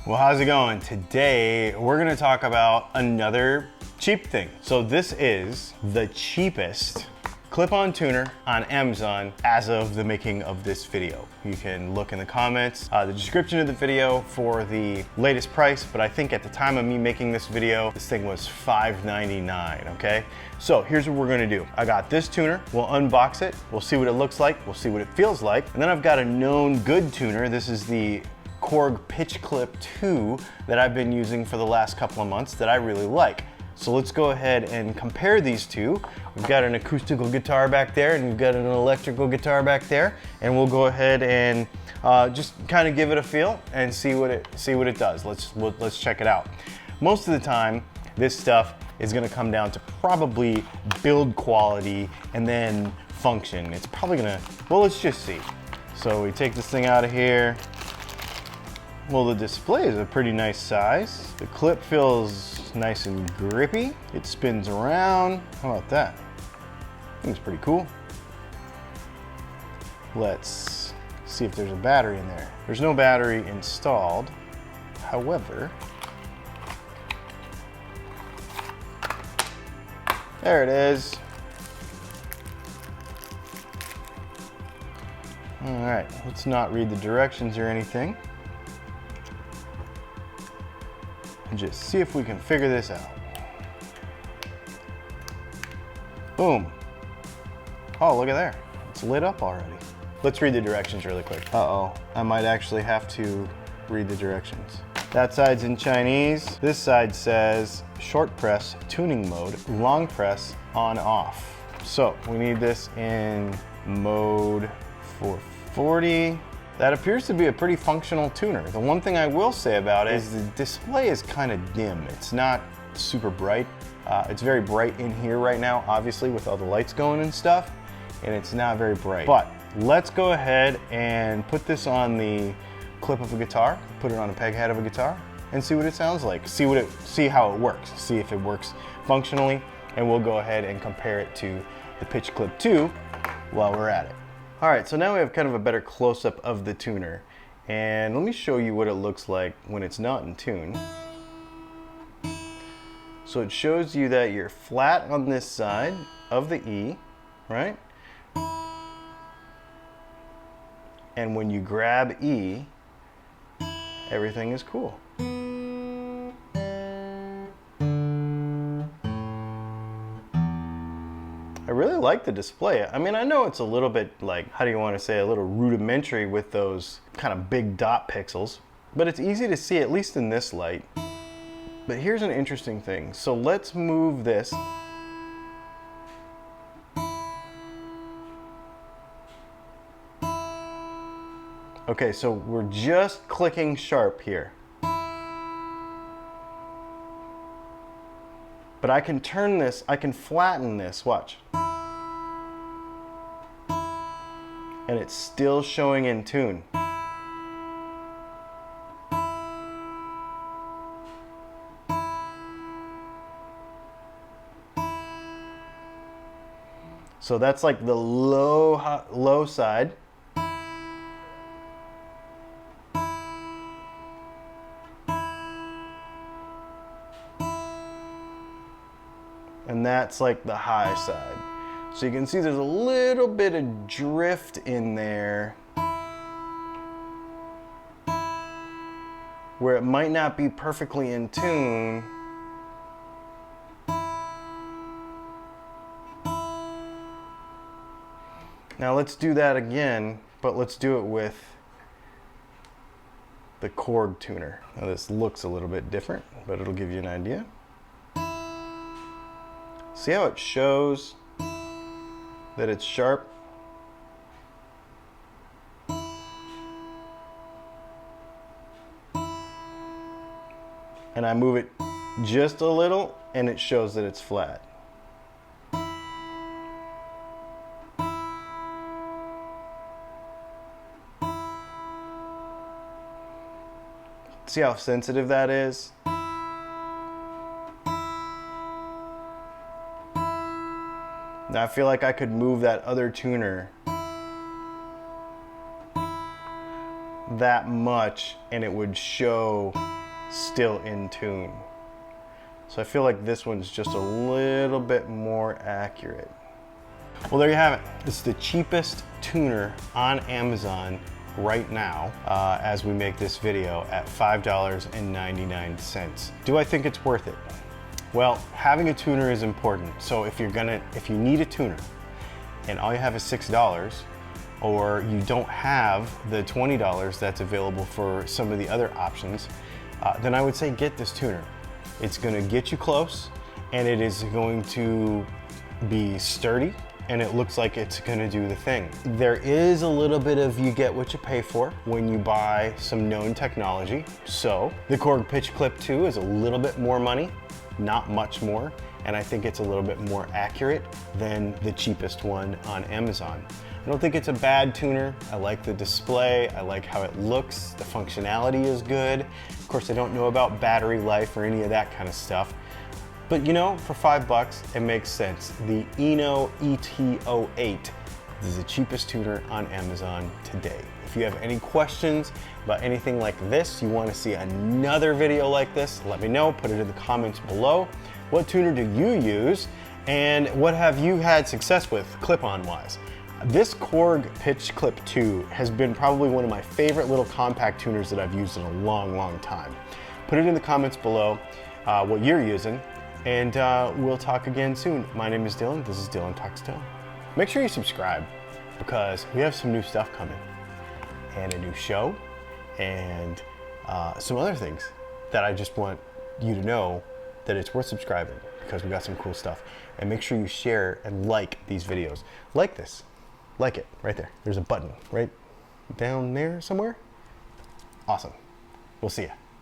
Well, how's it going? Today, we're gonna talk about another cheap thing. So this is the cheapest clip-on tuner on Amazon as of the making of this video. You can look in the comments, the description of the video for the latest price, but I think at the time of me making this video, this thing was $5.99, okay? So here's what we're gonna do. I got this tuner, we'll unbox it, we'll see what it looks like, we'll see what it feels like, and then I've got a known good tuner. This is the Korg Pitch Clip 2 that I've been using for the last couple of months that I really like. So let's go ahead and compare these two. We've got an acoustical guitar back there and we've got an electrical guitar back there, and we'll go ahead and just kind of give it a feel and see what it does. Let's check it out. Most of the time, this stuff is going to come down to probably build quality and then function. It's probably gonna, well, let's just see. So we take this thing out of here. Well, the display is a pretty nice size. The clip feels nice and grippy. It spins around. How about that? I think it's pretty cool. Let's see if there's a battery in there. There's no battery installed. However, there it is. All right, let's not read the directions or anything. And just see if we can figure this out. Boom. Oh, look at there. It's lit up already. Let's read the directions really quick. Uh-oh, I might actually have to read the directions. That side's in Chinese. This side says short press tuning mode, long press on off. So we need this in mode 440. That appears to be a pretty functional tuner. The one thing I will say about it is the display is kind of dim. It's not super bright. It's very bright in here right now, obviously, with all the lights going and stuff, and it's not very bright. But let's go ahead and put this on the clip of a guitar, put it on a peg head of a guitar, and see what it sounds like. See how it works. See if it works functionally, and we'll go ahead and compare it to the Pitch Clip 2 while we're at it. All right, so now we have kind of a better close-up of the tuner, and let me show you what it looks like when it's not in tune. So it shows you that you're flat on this side of the E, right? And when you grab E, everything is cool. I really like the display. I mean, I know it's a little bit like, how do you want to say, a little rudimentary with those kind of big dot pixels, but it's easy to see, at least in this light. But here's an interesting thing. So let's move this. Okay, so we're just clicking sharp here. But I can turn this, I can flatten this, watch. And it's still showing in tune. So that's like the low side. And that's like the high side. So you can see there's a little bit of drift in there where it might not be perfectly in tune. Now let's do that again, but let's do it with the Korg tuner. Now this looks a little bit different, but it'll give you an idea. See how it shows that it's sharp? And I move it just a little and it shows that it's flat. See how sensitive that is? Now I feel like I could move that other tuner that much and it would show still in tune. So I feel like this one's just a little bit more accurate. Well, there you have it. This is the cheapest tuner on Amazon right now as we make this video at $5.99. Do I think it's worth it? Well, having a tuner is important. So if you need a tuner and all you have is $6, or you don't have the $20 that's available for some of the other options, then I would say get this tuner. It's gonna get you close, and it is going to be sturdy, and it looks like it's gonna do the thing. There is a little bit of you get what you pay for when you buy some known technology. So the Korg Pitch Clip 2 is a little bit more money, not much more, and I think it's a little bit more accurate than the cheapest one on Amazon. I don't think it's a bad tuner. I like the display, I like how it looks, the functionality is good. Of course, I don't know about battery life or any of that kind of stuff. But you know, for $5, it makes sense. The Eno ET08 is the cheapest tuner on Amazon today. If you have any questions about anything like this, you want to see another video like this, let me know, put it in the comments below. What tuner do you use, and what have you had success with clip-on wise? This Korg Pitch Clip 2 has been probably one of my favorite little compact tuners that I've used in a long, long time. Put it in the comments below what you're using, and we'll talk again soon. My name is Dylan. This is Dylan Talks Tone. Make sure you subscribe because we have some new stuff coming, and a new show, and some other things that I just want you to know that it's worth subscribing because we got some cool stuff. And make sure you share and like these videos. Like this. Like it right there. There's a button right down there somewhere. Awesome. We'll see ya.